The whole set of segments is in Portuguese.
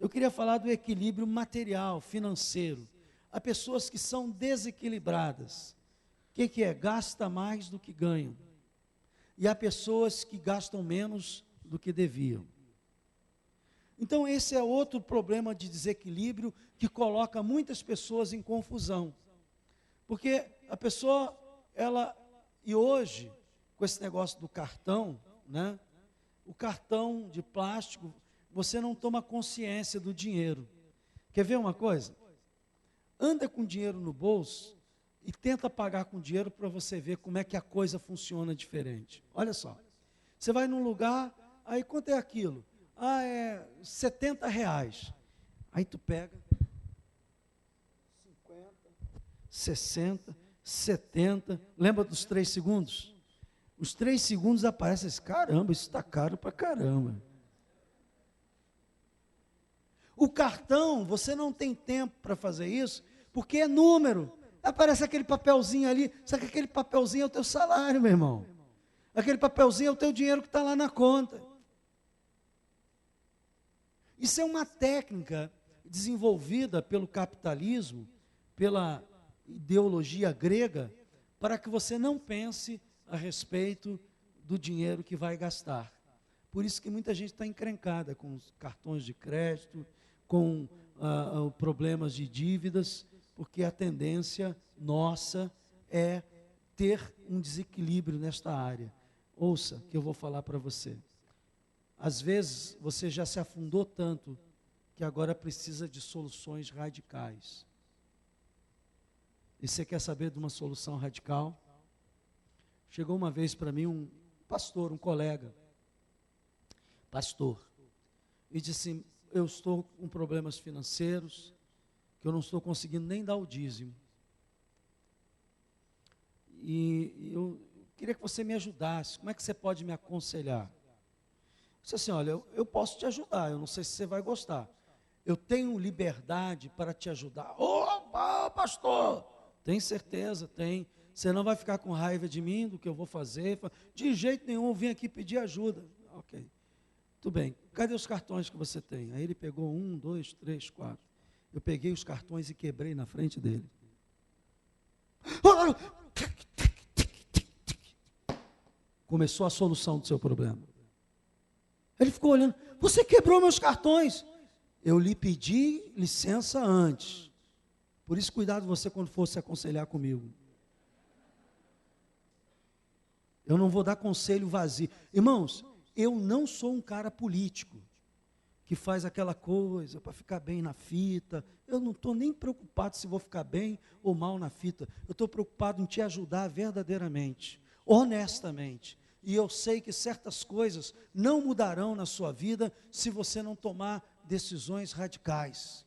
Eu queria falar do equilíbrio material, financeiro. Há pessoas que são desequilibradas. O que é? Gasta mais do que ganham. E há pessoas que gastam menos do que deviam. Então esse é outro problema de desequilíbrio que coloca muitas pessoas em confusão. Porque a pessoa, e hoje, com esse negócio do cartão, né? O cartão de plástico, você não toma consciência do dinheiro. Quer ver uma coisa? Anda com dinheiro no bolso e tenta pagar com dinheiro para você ver como é que a coisa funciona diferente. Olha só, você vai num lugar, aí quanto é aquilo? É R$ 70. Aí tu pega 50, 60, 70, lembra dos 3 segundos? Os 3 segundos aparecem assim, caramba, isso está caro para caramba. O cartão, você não tem tempo para fazer isso, porque é número. Aparece aquele papelzinho ali, só que aquele papelzinho é o teu salário, meu irmão. Aquele papelzinho é o teu dinheiro que está lá na conta. Isso é uma técnica desenvolvida pelo capitalismo, pela ideologia grega, para que você não pense a respeito do dinheiro que vai gastar. Por isso que muita gente está encrencada com os cartões de crédito, com problemas de dívidas, porque a tendência nossa é ter um desequilíbrio nesta área. Ouça que eu vou falar para você. Às vezes você já se afundou tanto que agora precisa de soluções radicais. E você quer saber de uma solução radical? Chegou uma vez para mim um pastor, um colega, pastor, e disse assim, eu estou com problemas financeiros, que eu não estou conseguindo nem dar o dízimo. E eu queria que você me ajudasse, como é que você pode me aconselhar? Eu disse assim, olha, eu posso te ajudar, eu não sei se você vai gostar. Eu tenho liberdade para te ajudar. Pastor, tem certeza, tem. Você não vai ficar com raiva de mim, do que eu vou fazer? De jeito nenhum, eu vim aqui pedir ajuda. Ok, tudo bem, cadê os cartões que você tem? Aí ele pegou 1, 2, 3, 4. Eu peguei os cartões e quebrei na frente dele. Começou a solução do seu problema. Ele ficou olhando, você quebrou meus cartões. Eu lhe pedi licença antes. Por isso, cuidado você quando for se aconselhar comigo. Eu não vou dar conselho vazio. Irmãos, eu não sou um cara político, que faz aquela coisa para ficar bem na fita. Eu não estou nem preocupado se vou ficar bem ou mal na fita. Eu estou preocupado em te ajudar verdadeiramente, honestamente. E eu sei que certas coisas não mudarão na sua vida se você não tomar decisões radicais.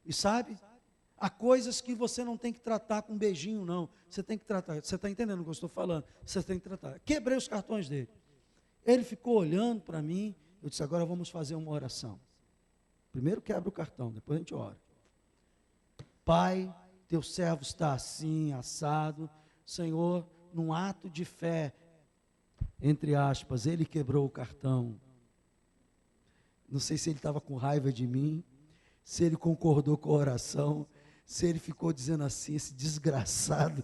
E sabe, há coisas que você não tem que tratar com um beijinho, não. Você tem que tratar, você está entendendo o que eu estou falando? Você tem que tratar. Quebrei os cartões dele. Ele ficou olhando para mim, eu disse, agora vamos fazer uma oração. Primeiro quebra o cartão, depois a gente ora. Pai, teu servo está assim, assado. Senhor, num ato de fé, entre aspas, ele quebrou o cartão. Não sei se ele estava com raiva de mim, se ele concordou com a oração, se ele ficou dizendo assim, esse desgraçado,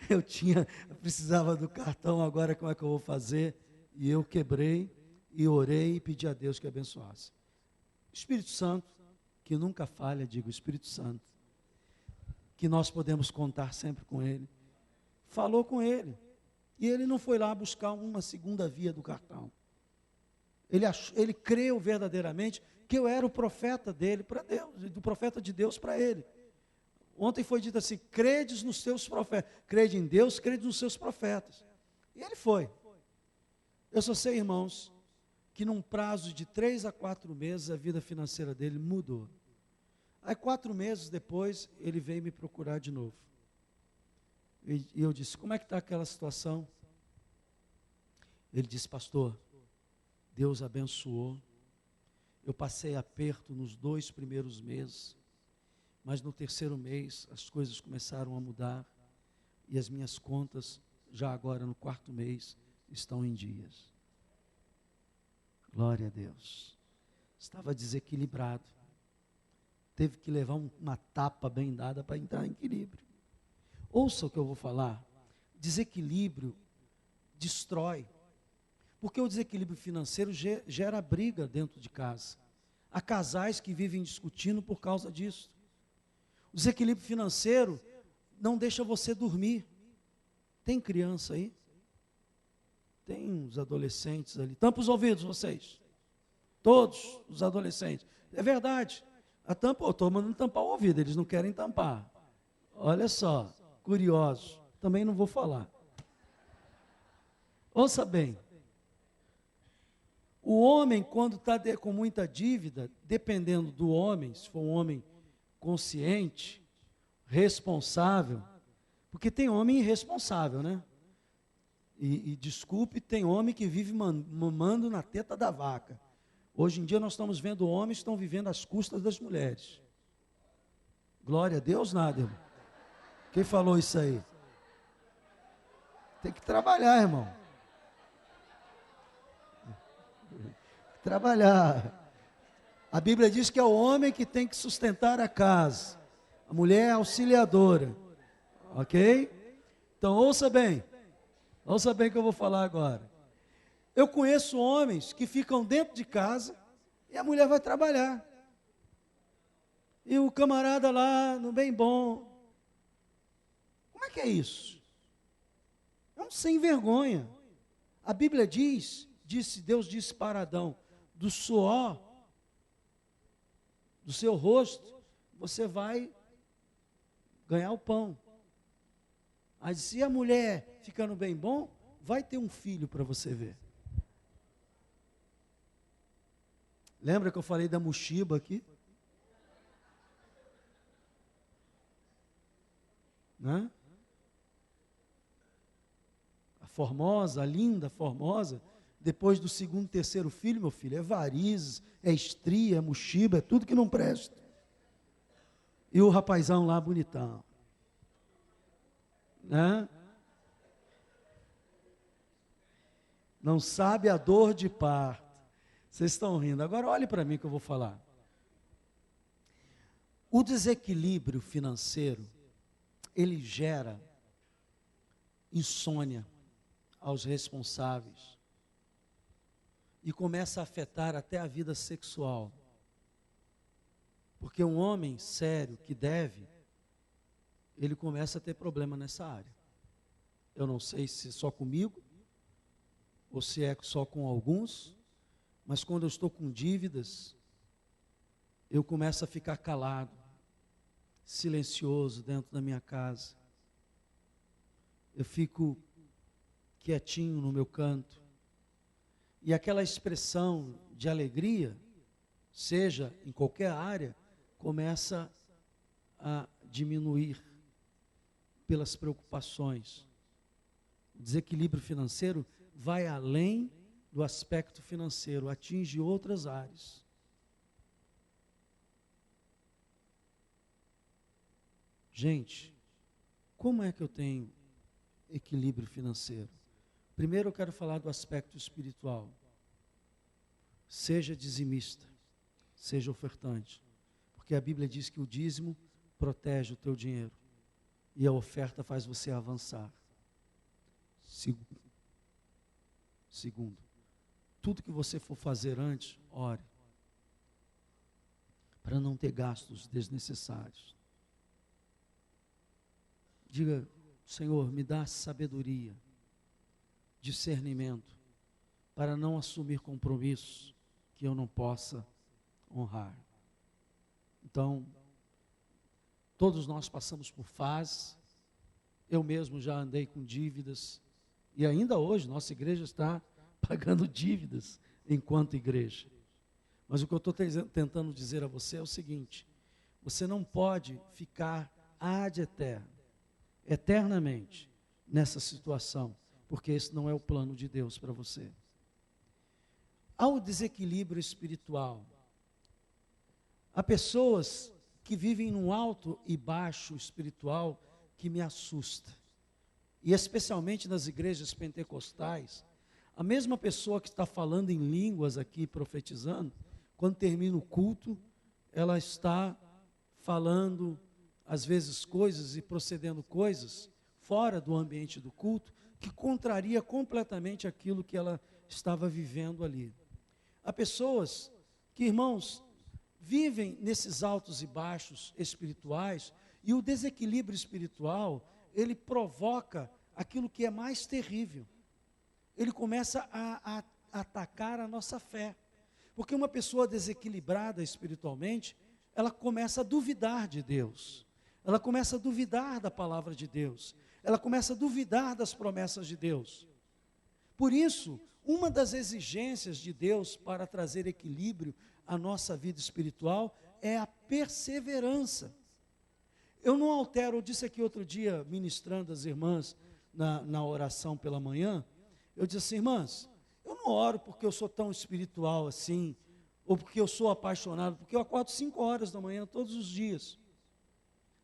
eu precisava do cartão, agora como é que eu vou fazer? E eu quebrei, e orei, e pedi a Deus que abençoasse. O Espírito Santo, que nunca falha, digo, o Espírito Santo, que nós podemos contar sempre com ele, falou com ele, e ele não foi lá buscar uma segunda via do cartão. Ele creu verdadeiramente que eu era o profeta dele para Deus, do profeta de Deus para ele. Ontem foi dito assim, credes nos seus profetas, crede em Deus, crede nos seus profetas. E ele foi. Eu só sei, irmãos, que num prazo de 3 a 4 meses, a vida financeira dele mudou. Aí 4 meses depois, ele veio me procurar de novo. E eu disse, como é que está aquela situação? Ele disse, pastor, Deus abençoou. Eu passei aperto nos 2 primeiros meses, mas no 3º mês as coisas começaram a mudar e as minhas contas, já agora no 4º mês, estão em dias. Glória a Deus. estava desequilibrado. Teve que levar uma tapa bem dada para entrar em equilíbrio. Ouça o que eu vou falar. Desequilíbrio destrói. Porque o desequilíbrio financeiro gera briga dentro de casa. Há casais que vivem discutindo por causa disso. O desequilíbrio financeiro não deixa você dormir. Tem criança aí? Tem uns adolescentes ali. Tampa os ouvidos, vocês. Todos os adolescentes. É verdade. A tampa, eu estou mandando tampar o ouvido, eles não querem tampar. Olha só, curiosos. Também não vou falar. Ouça bem. O homem, quando está com muita dívida, dependendo do homem, se for um homem consciente, responsável, porque tem homem irresponsável, né? E desculpe, tem homem que vive mamando na teta da vaca. Hoje em dia nós estamos vendo homens que estão vivendo às custas das mulheres. Glória a Deus, nada, irmão. Quem falou isso aí? Tem que trabalhar, irmão. Trabalhar. A Bíblia diz que é o homem que tem que sustentar a casa. A mulher é auxiliadora. Ok? Então ouça bem. Ouça bem o que eu vou falar agora. Eu conheço homens que ficam dentro de casa e a mulher vai trabalhar. E o camarada lá, no bem bom. Como é que é isso? É um sem vergonha. A Bíblia Deus disse para Adão, do suor do seu rosto, você vai ganhar o pão. Mas se a mulher ficando bem bom, vai ter um filho para você ver. Lembra que eu falei da Mushiba aqui? Né? A formosa, a linda, formosa, depois do segundo, terceiro filho, meu filho, é varizes, é estria, é Mushiba, é tudo que não presta. E o rapazão lá, bonitão. Né? Não sabe a dor de parto. Vocês estão rindo. Agora olhe para mim que eu vou falar. O desequilíbrio financeiro, ele gera insônia aos responsáveis e começa a afetar até a vida sexual. Porque um homem sério que deve, ele começa a ter problema nessa área. Eu não sei se é só comigo, ou se é só com alguns, mas quando eu estou com dívidas, eu começo a ficar calado, silencioso dentro da minha casa. Eu fico quietinho no meu canto. E aquela expressão de alegria, seja em qualquer área, começa a diminuir pelas preocupações. O desequilíbrio financeiro vai além do aspecto financeiro, atinge outras áreas. Gente, como é que eu tenho equilíbrio financeiro? Primeiro eu quero falar do aspecto espiritual. Seja dizimista, seja ofertante, porque a Bíblia diz que o dízimo protege o teu dinheiro e a oferta faz você avançar. Segundo, tudo que você for fazer antes, ore, para não ter gastos desnecessários. Diga, Senhor, me dá sabedoria, discernimento, para não assumir compromissos que eu não possa honrar. Então, todos nós passamos por fases, eu mesmo já andei com dívidas, e ainda hoje nossa igreja está pagando dívidas enquanto igreja. Mas o que eu estou tentando dizer a você é o seguinte: você não pode ficar ad eterno, eternamente, nessa situação, porque esse não é o plano de Deus para você. Há um desequilíbrio espiritual. Há pessoas que vivem num alto e baixo espiritual que me assusta. E especialmente nas igrejas pentecostais, a mesma pessoa que está falando em línguas aqui, profetizando, quando termina o culto, ela está falando, às vezes, coisas e procedendo coisas fora do ambiente do culto, que contraria completamente aquilo que ela estava vivendo ali. Há pessoas que, irmãos, vivem nesses altos e baixos espirituais, e o desequilíbrio espiritual, ele provoca aquilo que é mais terrível. Ele começa a atacar a nossa fé. Porque uma pessoa desequilibrada espiritualmente, ela começa a duvidar de Deus. Ela começa a duvidar da palavra de Deus. Ela começa a duvidar das promessas de Deus. Por isso, uma das exigências de Deus para trazer equilíbrio à nossa vida espiritual é a perseverança. Eu não altero, eu disse aqui outro dia, ministrando as irmãs na oração pela manhã, eu disse assim, irmãs, eu não oro porque eu sou tão espiritual assim, ou porque eu sou apaixonado, porque eu acordo 5 horas da manhã todos os dias.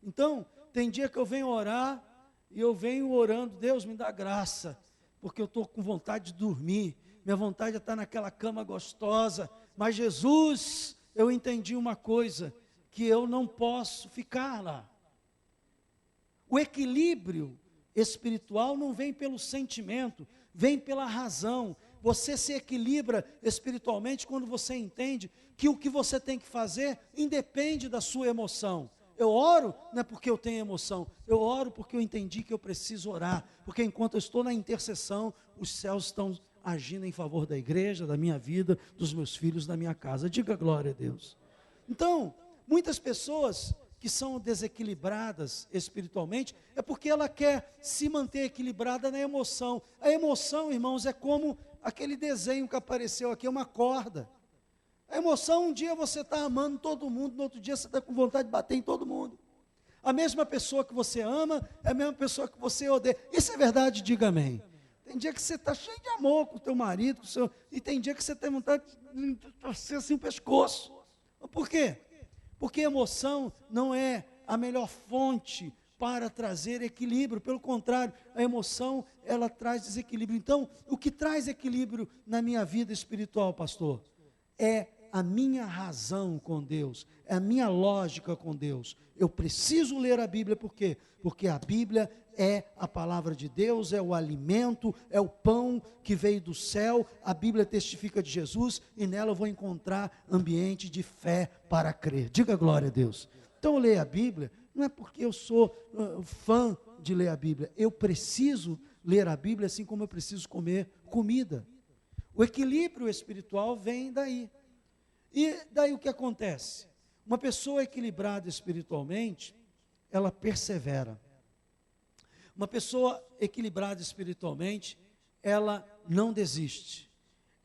Então, tem dia que eu venho orar, e eu venho orando, Deus me dá graça, porque eu estou com vontade de dormir, minha vontade é estar naquela cama gostosa, mas Jesus, eu entendi uma coisa, que eu não posso ficar lá. O equilíbrio espiritual não vem pelo sentimento, vem pela razão. Você se equilibra espiritualmente quando você entende que o que você tem que fazer independe da sua emoção. Eu oro não é porque eu tenho emoção, eu oro porque eu entendi que eu preciso orar, porque enquanto eu estou na intercessão, os céus estão agindo em favor da igreja, da minha vida, dos meus filhos, da minha casa. Diga glória a Deus. Então, muitas pessoas que são desequilibradas espiritualmente, é porque ela quer se manter equilibrada na emoção. A emoção, irmãos, é como aquele desenho que apareceu aqui, é uma corda. A emoção, um dia você está amando todo mundo, no outro dia você está com vontade de bater em todo mundo. A mesma pessoa que você ama, é a mesma pessoa que você odeia. Isso é verdade, diga amém. Tem dia que você está cheio de amor com o teu marido, com o seu, e tem dia que você tem vontade de torcer assim o pescoço. Por quê? Porque emoção não é a melhor fonte para trazer equilíbrio, pelo contrário, a emoção, ela traz desequilíbrio. Então, o que traz equilíbrio na minha vida espiritual, pastor, é a minha razão com Deus, é a minha lógica com Deus. Eu preciso ler a Bíblia, por quê? Porque a Bíblia é a palavra de Deus, é o alimento, é o pão que veio do céu, a Bíblia testifica de Jesus, e nela eu vou encontrar ambiente de fé para crer. Diga glória a Deus. Então eu leio a Bíblia, não é porque eu sou fã de ler a Bíblia, eu preciso ler a Bíblia assim como eu preciso comer comida. O equilíbrio espiritual vem daí. E daí o que acontece? Uma pessoa equilibrada espiritualmente, ela persevera. Uma pessoa equilibrada espiritualmente, ela não desiste.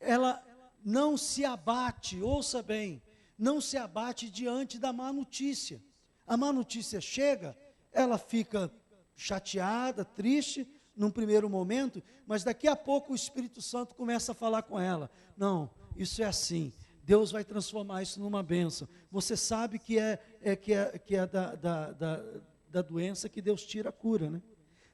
Ela não se abate, ouça bem, não se abate diante da má notícia. A má notícia chega, ela fica chateada, triste, num primeiro momento, mas daqui a pouco o Espírito Santo começa a falar com ela. Não, isso é assim. Deus vai transformar isso numa bênção. Você sabe que é da doença que Deus tira a cura, né?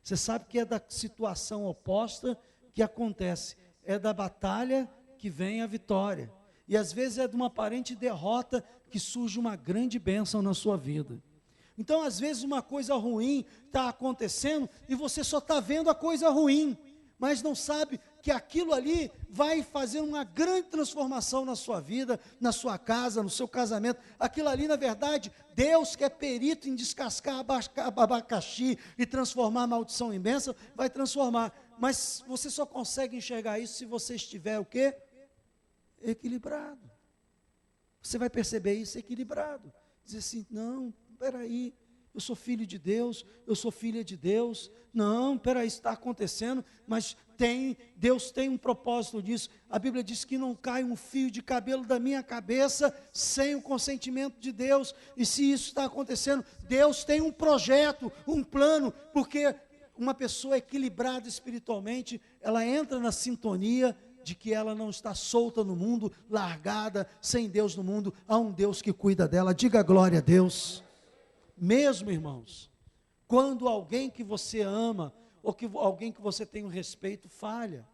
Você sabe que é da situação oposta que acontece. É da batalha que vem a vitória. E às vezes é de uma aparente derrota que surge uma grande bênção na sua vida. Então, às vezes, uma coisa ruim está acontecendo e você só está vendo a coisa ruim, mas não sabe que aquilo ali vai fazer uma grande transformação na sua vida, na sua casa, no seu casamento. Aquilo ali, na verdade, Deus, que é perito em descascar abacaxi e transformar a maldição em bênção, vai transformar. Mas você só consegue enxergar isso se você estiver o quê? Equilibrado. Você vai perceber isso equilibrado. Dizer assim, não, peraí, eu sou filho de Deus, eu sou filha de Deus. Não, peraí, isso está acontecendo, mas Deus tem um propósito disso. A Bíblia diz que não cai um fio de cabelo da minha cabeça sem o consentimento de Deus. E se isso está acontecendo, Deus tem um projeto, um plano, porque uma pessoa equilibrada espiritualmente, ela entra na sintonia de que ela não está solta no mundo, largada, sem Deus no mundo. Há um Deus que cuida dela. Diga glória a Deus. Mesmo, irmãos, quando alguém que você ama, ou que alguém que você tem um respeito, falha.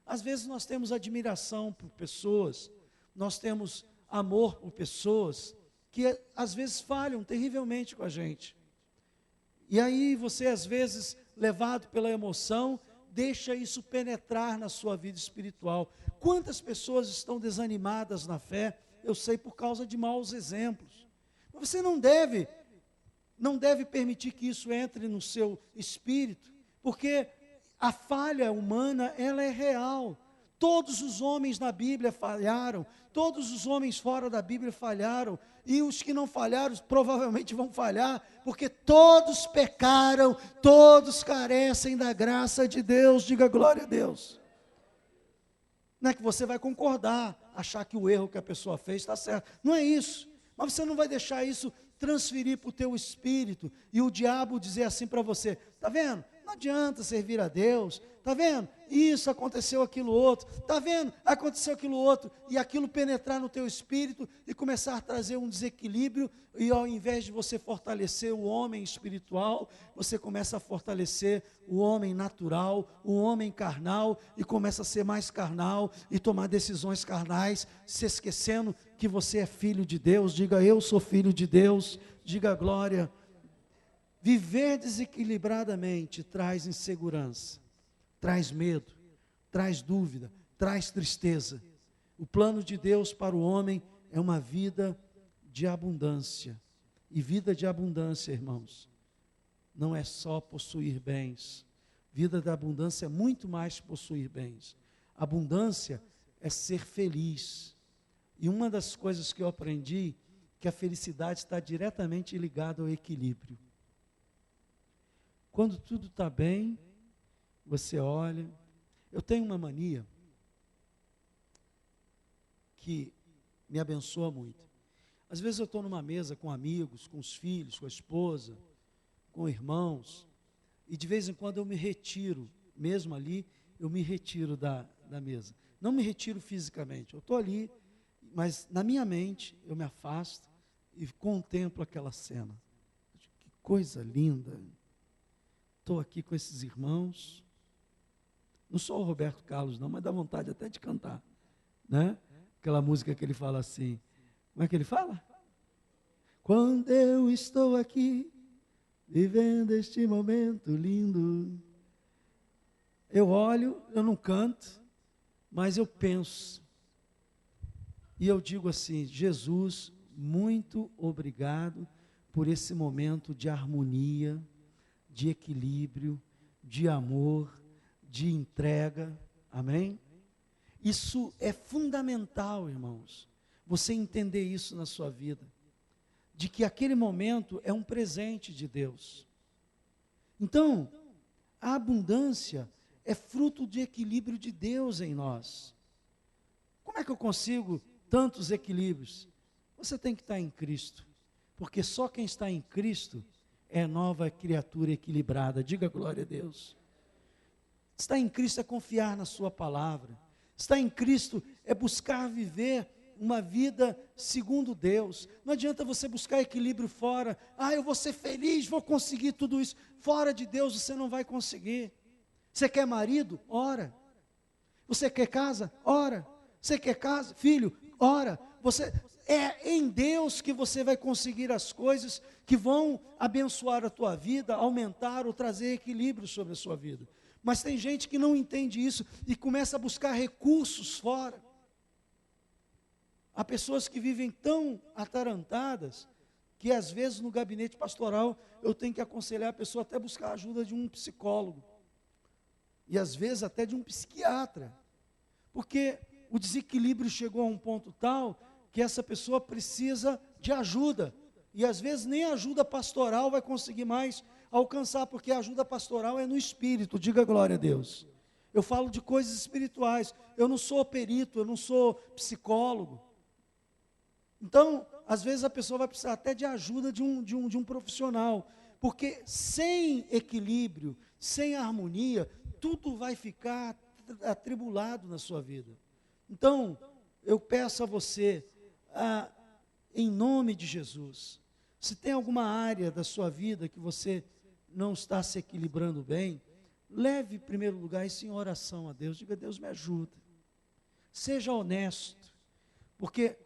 Às vezes nós temos admiração por pessoas, nós temos amor por pessoas que às vezes falham terrivelmente com a gente. E aí você, às vezes, levado pela emoção, deixa isso penetrar na sua vida espiritual. Quantas pessoas estão desanimadas na fé? Eu sei, por causa de maus exemplos. Mas você não deve permitir que isso entre no seu espírito, porque a falha humana, ela é real. Todos os homens na Bíblia falharam, todos os homens fora da Bíblia falharam, e os que não falharam provavelmente vão falhar, porque todos pecaram, todos carecem da graça de Deus. Diga glória a Deus. Não é que você vai concordar, achar que o erro que a pessoa fez está certo, não é isso, mas você não vai deixar isso transferir para o teu espírito, e o diabo dizer assim para você, está vendo? Não adianta servir a Deus, está vendo? Isso aconteceu, aquilo outro, está vendo? Aconteceu aquilo outro, e aquilo penetrar no teu espírito e começar a trazer um desequilíbrio, e ao invés de você fortalecer o homem espiritual, você começa a fortalecer o homem natural, o homem carnal, e começa a ser mais carnal, e tomar decisões carnais, se esquecendo que você é filho de Deus. Diga, eu sou filho de Deus, diga glória. Viver desequilibradamente traz insegurança, traz medo, traz dúvida, traz tristeza. O plano de Deus para o homem é uma vida de abundância. E vida de abundância, irmãos, não é só possuir bens. Vida de abundância é muito mais que possuir bens. Abundância é ser feliz. E uma das coisas que eu aprendi, que a felicidade está diretamente ligada ao equilíbrio. Quando tudo está bem, você olha. Eu tenho uma mania que me abençoa muito. Às vezes eu estou numa mesa com amigos, com os filhos, com a esposa, com irmãos, e de vez em quando eu me retiro, mesmo ali, eu me retiro da mesa. Não me retiro fisicamente, eu estou ali, mas na minha mente eu me afasto e contemplo aquela cena. Que coisa linda! Estou aqui com esses irmãos, não sou o Roberto Carlos não, mas dá vontade até de cantar, né? Aquela música que ele fala assim, como é que ele fala? Quando eu estou aqui, vivendo este momento lindo, eu olho, eu não canto, mas eu penso, e eu digo assim, Jesus, muito obrigado por esse momento de harmonia, de equilíbrio, de amor, de entrega, amém? Isso é fundamental, irmãos, você entender isso na sua vida, de que aquele momento é um presente de Deus. Então, a abundância é fruto de equilíbrio de Deus em nós. Como é que eu consigo tantos equilíbrios? Você tem que estar em Cristo, porque só quem está em Cristo é nova criatura equilibrada. Diga glória a Deus. Estar em Cristo é confiar na sua palavra. Estar em Cristo é buscar viver uma vida segundo Deus. Não adianta você buscar equilíbrio fora. Eu vou ser feliz, vou conseguir tudo isso. Fora de Deus você não vai conseguir. Você quer marido? Ora. Você quer casa? Ora. Você quer casa? Filho? Ora. É em Deus que você vai conseguir as coisas que vão abençoar a tua vida, aumentar ou trazer equilíbrio sobre a sua vida. Mas tem gente que não entende isso e começa a buscar recursos fora. Há pessoas que vivem tão atarantadas que às vezes no gabinete pastoral eu tenho que aconselhar a pessoa até buscar a ajuda de um psicólogo. E às vezes até de um psiquiatra. Porque o desequilíbrio chegou a um ponto tal que essa pessoa precisa de ajuda. E às vezes nem a ajuda pastoral vai conseguir mais alcançar, porque a ajuda pastoral é no espírito. Diga glória a Deus. Eu falo de coisas espirituais. Eu não sou perito, eu não sou psicólogo. Então, às vezes a pessoa vai precisar até de ajuda de um profissional. Porque sem equilíbrio, sem harmonia, tudo vai ficar atribulado na sua vida. Então, eu peço a você, em nome de Jesus, se tem alguma área da sua vida que você não está se equilibrando bem, leve em primeiro lugar isso em oração a Deus. Diga, Deus me ajuda. Seja honesto, porque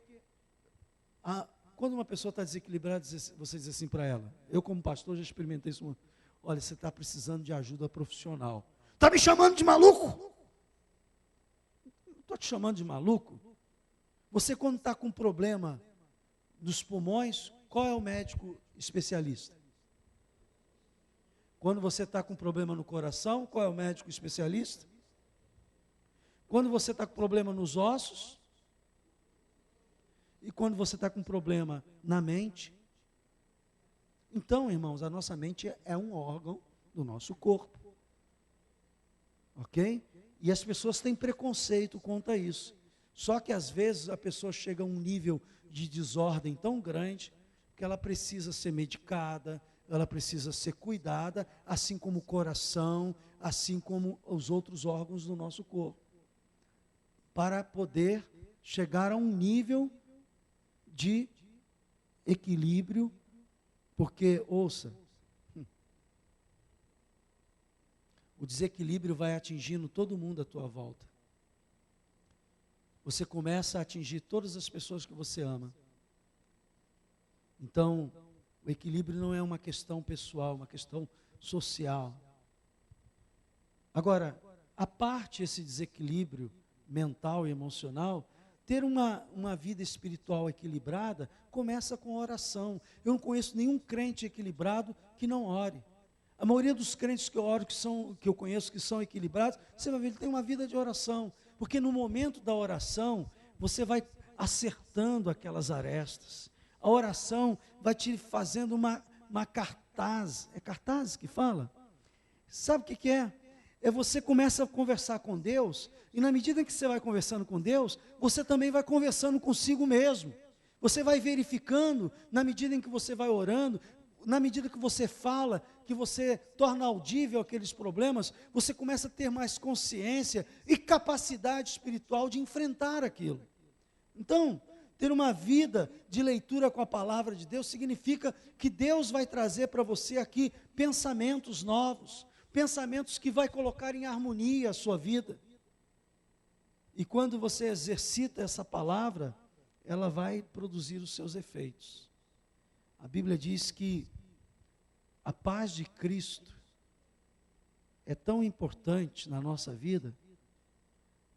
Quando uma pessoa está desequilibrada, você diz assim para ela, eu como pastor já experimentei isso, olha, você está precisando de ajuda profissional. Está me chamando de maluco? Não estou te chamando de maluco. Você quando está com problema nos pulmões, qual é o médico especialista? Quando você está com problema no coração, qual é o médico especialista? Quando você está com problema nos ossos, e quando você está com problema na mente. Então, irmãos, a nossa mente é um órgão do nosso corpo. Ok? E as pessoas têm preconceito quanto a isso. Só que às vezes a pessoa chega a um nível de desordem tão grande que ela precisa ser medicada, ela precisa ser cuidada, assim como o coração, assim como os outros órgãos do nosso corpo, para poder chegar a um nível de equilíbrio, porque, ouça, o desequilíbrio vai atingindo todo mundo à tua volta. Você começa a atingir todas as pessoas que você ama. Então, o equilíbrio não é uma questão pessoal, uma questão social. Agora, a parte esse desequilíbrio mental e emocional, ter uma vida espiritual equilibrada começa com oração. Eu não conheço nenhum crente equilibrado que não ore. A maioria dos crentes que eu oro, que eu conheço que são equilibrados, você vai ver, ele tem uma vida de oração. Porque no momento da oração, você vai acertando aquelas arestas. A oração vai te fazendo uma cartaz. É cartaz que fala? Sabe o que é? É você começa a conversar com Deus, e na medida que você vai conversando com Deus, você também vai conversando consigo mesmo. Você vai verificando, na medida em que você vai orando, na medida que você fala, que você torna audível aqueles problemas, você começa a ter mais consciência e capacidade espiritual de enfrentar aquilo. Então, ter uma vida de leitura com a palavra de Deus significa que Deus vai trazer para você aqui pensamentos novos, pensamentos que vai colocar em harmonia a sua vida. E quando você exercita essa palavra, ela vai produzir os seus efeitos. A Bíblia diz que a paz de Cristo é tão importante na nossa vida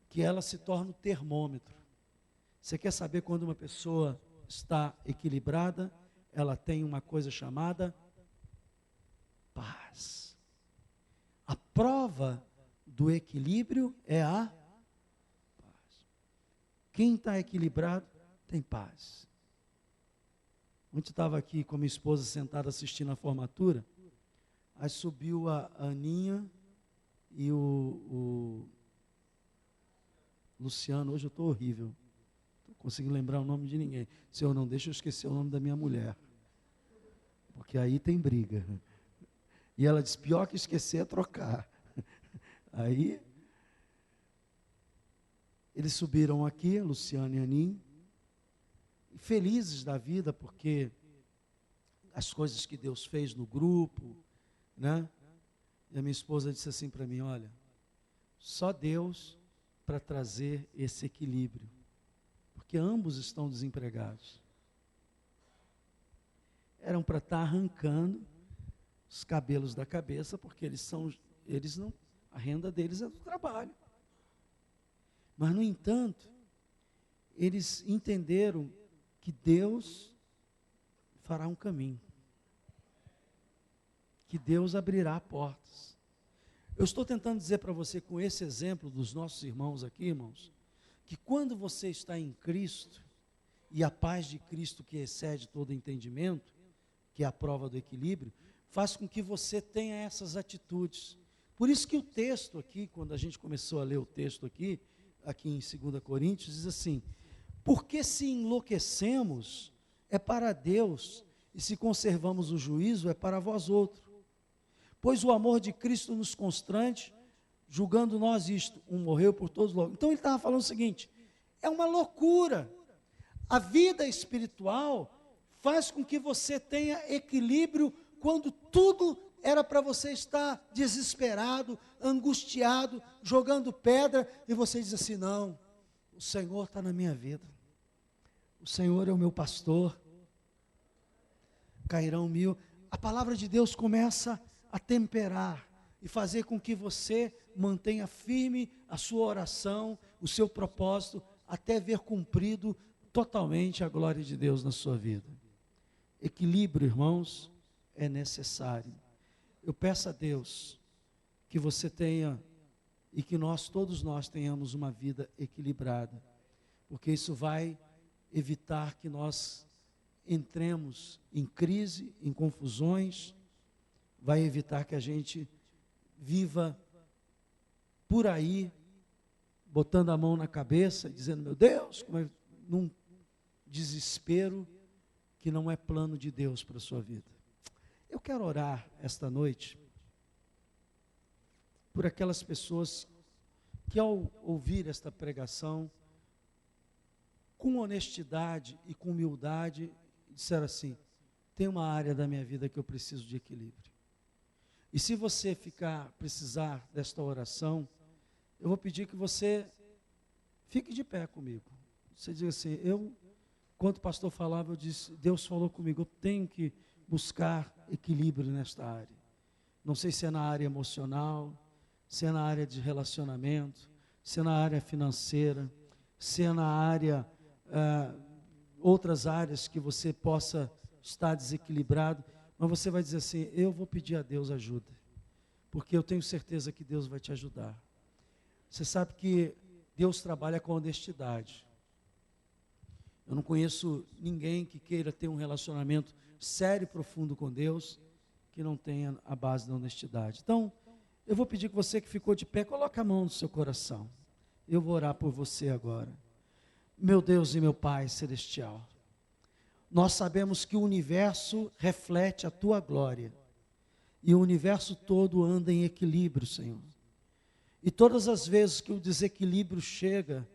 que ela se torna o termômetro. Você quer saber quando uma pessoa está equilibrada? Ela tem uma coisa chamada paz. A prova do equilíbrio é a paz. Quem está equilibrado tem paz. Ontem estava aqui com a minha esposa sentada assistindo a formatura, aí subiu a Aninha e o Luciano. Hoje eu estou horrível, não consigo lembrar o nome de ninguém. Senhor, não deixa eu esquecer o nome da minha mulher, porque aí tem briga. E ela disse, pior que esquecer é trocar. Aí, eles subiram aqui, Luciano e Aninha, felizes da vida, porque as coisas que Deus fez no grupo, né? E a minha esposa disse assim para mim, olha, só Deus para trazer esse equilíbrio, porque ambos estão desempregados. Eram para estar arrancando os cabelos da cabeça, porque eles não, a renda deles é do trabalho. Mas, no entanto, eles entenderam que Deus fará um caminho, que Deus abrirá portas. Eu estou tentando dizer para você, com esse exemplo dos nossos irmãos aqui, irmãos, que quando você está em Cristo, e a paz de Cristo que excede todo entendimento, que é a prova do equilíbrio, faz com que você tenha essas atitudes. Por isso que o texto aqui, quando a gente começou a ler o texto aqui em 2 Coríntios, diz assim, porque se enlouquecemos, é para Deus, e se conservamos o juízo, é para vós outros. Pois o amor de Cristo nos constrange, julgando nós isto, um morreu por todos logo. Então ele estava falando o seguinte, é uma loucura. A vida espiritual faz com que você tenha equilíbrio quando tudo era para você estar desesperado, angustiado, jogando pedra, e você diz assim, não, o Senhor está na minha vida. o Senhor é o meu pastor, cairão mil. A palavra de Deus começa a temperar e fazer com que você mantenha firme a sua oração, o seu propósito, até ver cumprido totalmente a glória de Deus na sua vida. Equilíbrio, irmãos, é necessário. Eu peço a Deus que você tenha e que todos nós tenhamos uma vida equilibrada, porque isso vai evitar que nós entremos em crise, em confusões, vai evitar que a gente viva por aí, botando a mão na cabeça, dizendo, meu Deus, num desespero que não é plano de Deus para a sua vida. Eu quero orar esta noite por aquelas pessoas que ao ouvir esta pregação, com honestidade e com humildade, disseram assim, tem uma área da minha vida que eu preciso de equilíbrio. E se você precisar desta oração, eu vou pedir que você fique de pé comigo. Você diz assim, enquanto o pastor falava, eu disse, Deus falou comigo, eu tenho que buscar equilíbrio nesta área. Não sei se é na área emocional, se é na área de relacionamento, se é na área financeira, se é na área, outras áreas que você possa estar desequilibrado, mas você vai dizer assim, eu vou pedir a Deus ajuda, porque eu tenho certeza que Deus vai te ajudar. Você sabe que Deus trabalha com honestidade. Eu não conheço ninguém que queira ter um relacionamento sério e profundo com Deus, que não tenha a base da honestidade. Então, eu vou pedir que você que ficou de pé, coloque a mão no seu coração. Eu vou orar por você agora. Meu Deus e meu Pai celestial, nós sabemos que o universo reflete a Tua glória, e o universo todo anda em equilíbrio, Senhor. E todas as vezes que o desequilíbrio chega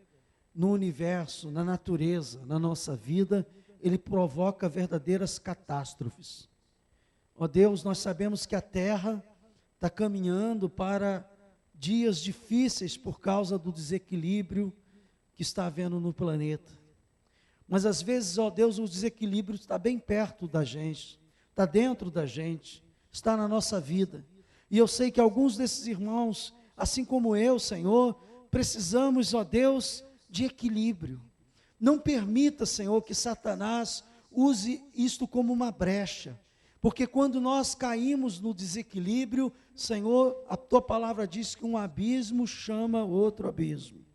no universo, na natureza, na nossa vida, ele provoca verdadeiras catástrofes. Ó Deus, nós sabemos que a Terra está caminhando para dias difíceis por causa do desequilíbrio que está havendo no planeta. Mas às vezes, ó Deus, o desequilíbrio está bem perto da gente, está dentro da gente, está na nossa vida. E eu sei que alguns desses irmãos, assim como eu, Senhor, precisamos, ó Deus, de equilíbrio. Não permita, Senhor, que Satanás use isto como uma brecha, porque quando nós caímos no desequilíbrio, Senhor, a Tua palavra diz que um abismo chama outro abismo.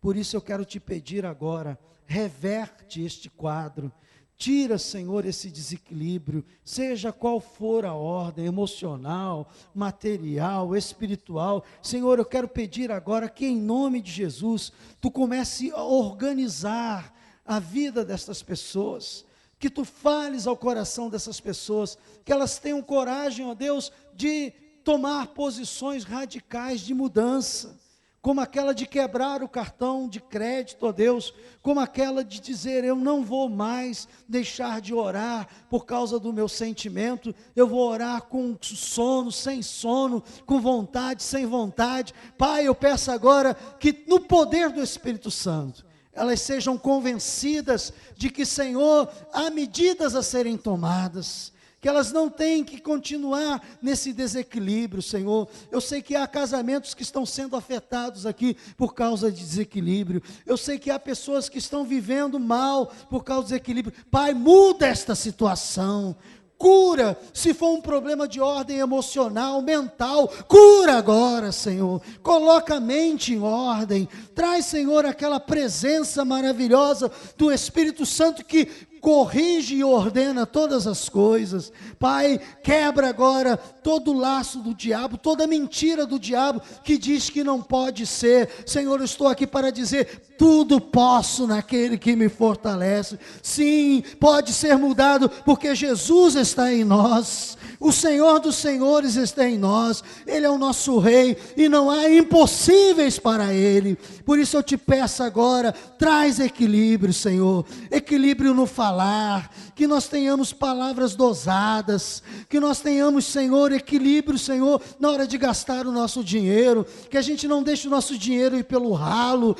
Por isso eu quero te pedir agora, reverte este quadro, tira, Senhor, esse desequilíbrio, seja qual for a ordem, emocional, material, espiritual. Senhor, eu quero pedir agora que em nome de Jesus, Tu comece a organizar a vida destas pessoas, que Tu fales ao coração dessas pessoas, que elas tenham coragem, ó Deus, de tomar posições radicais de mudança, como aquela de quebrar o cartão de crédito, ó Deus, como aquela de dizer, eu não vou mais deixar de orar por causa do meu sentimento, eu vou orar com sono, sem sono, com vontade, sem vontade. Pai, eu peço agora que no poder do Espírito Santo, elas sejam convencidas de que, Senhor, há medidas a serem tomadas, que elas não têm que continuar nesse desequilíbrio, Senhor. Eu sei que há casamentos que estão sendo afetados aqui por causa de desequilíbrio. Eu sei que há pessoas que estão vivendo mal por causa do desequilíbrio. Pai, muda esta situação. Cura, se for um problema de ordem emocional, mental, cura agora, Senhor. Coloca a mente em ordem. Traz, Senhor, aquela presença maravilhosa do Espírito Santo que corrige e ordena todas as coisas. Pai, quebra agora todo o laço do diabo, toda mentira do diabo que diz que não pode ser. Senhor, eu estou aqui para dizer, tudo posso naquele que me fortalece. Sim, pode ser mudado porque Jesus está em nós. O Senhor dos Senhores está em nós. Ele é o nosso Rei e não há impossíveis para Ele. Por isso eu te peço agora, traz equilíbrio, Senhor. Equilíbrio no falar, que nós tenhamos palavras dosadas, que nós tenhamos, Senhor, equilíbrio, Senhor, na hora de gastar o nosso dinheiro, que a gente não deixe o nosso dinheiro ir pelo ralo,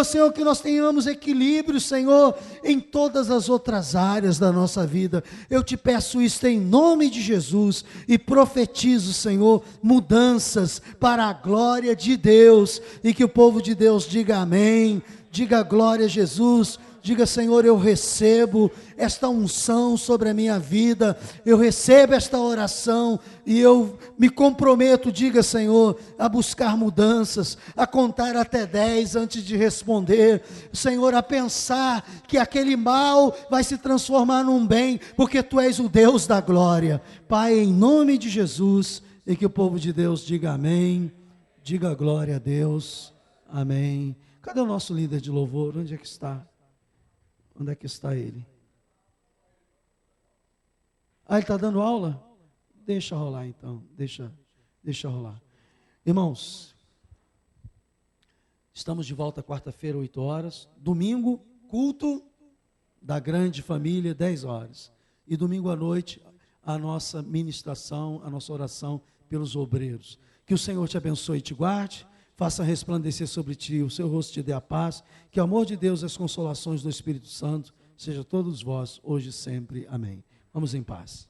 Senhor, que nós tenhamos equilíbrio, Senhor, em todas as outras áreas da nossa vida. Eu te peço isso em nome de Jesus e profetizo, Senhor, mudanças para a glória de Deus, e que o povo de Deus diga amém, diga glória a Jesus, diga: Senhor, eu recebo esta unção sobre a minha vida, eu recebo esta oração, e eu me comprometo, diga, Senhor, a buscar mudanças, a contar até 10 antes de responder, Senhor, a pensar que aquele mal vai se transformar num bem, porque Tu és o Deus da glória. Pai, em nome de Jesus, e que o povo de Deus diga amém, diga glória a Deus, amém. Cadê o nosso líder de louvor? Onde é que está? Onde é que está ele? Ele está dando aula? Deixa rolar então, deixa rolar. Irmãos, estamos de volta quarta-feira, 8 horas. Domingo, culto da grande família, 10 horas. E domingo à noite, a nossa ministração, a nossa oração pelos obreiros. Que o Senhor te abençoe e te guarde, faça resplandecer sobre ti o seu rosto, te dê a paz, que o amor de Deus e as consolações do Espírito Santo seja todos vós, hoje e sempre. Amém. Vamos em paz.